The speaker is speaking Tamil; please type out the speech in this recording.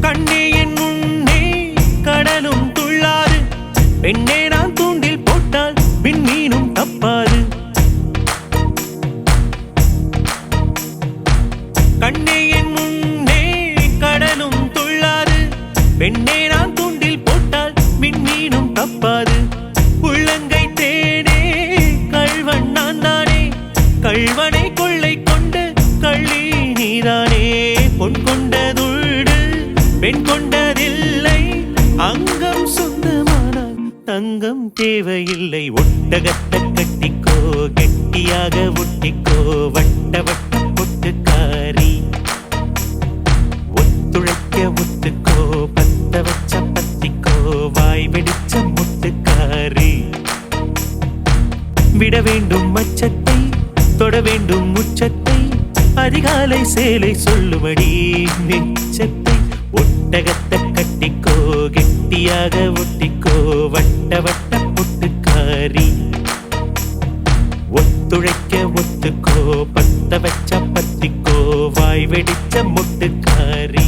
கண்ணே என் முன்னே கடலும் துள்ளாது, பெண்ணே நான் தூண்டில் போட்டால் விண்மீனும் தப்பாது. கண்ணே என் முன்னே கடலும் துள்ளாது, பெண்ணே நான் தூண்டில் போட்டால் விண்மீனும் தப்பாது. உள்ளங்கை தேனே கள்வன் நான் தானே, கள்வனை கொள்ளை கொண்டு கள்ளி நீதானே. பொன் கொண்டதுண்டு பெண் கொண்டதில்லை, அங்கம் சொந்தமானால் தங்கம் தேவையில்லை. ஒட்டகத்தை கட்டிக்கோ கெட்டியாக ஒட்டிக்கோ, வட்ட வட்ட பொட்டுக்காரி. ஒத்துழைக்க ஒத்துக்கோ, பத்த வச்ச பத்திக்கோ, வாய் வெடிச்ச முட்டுக்காரி. விட வேண்டும் மச்சத்தை, தொட வேண்டும் உச்சத்தை, அதிகாலை சேலை சொல்லுமடி மிச்சத்தை. ஒட்டகத்தை கட்டிக்கோ கெட்டியாக ஒட்டிக்கோ, வட்ட வட்ட பொட்டுக்காரி. ஒத்துழைக்க ஒத்துக்கோ, பத்த வச்ச பத்திக்கோ, வாய் வெடிச்ச முட்டுக்காரி.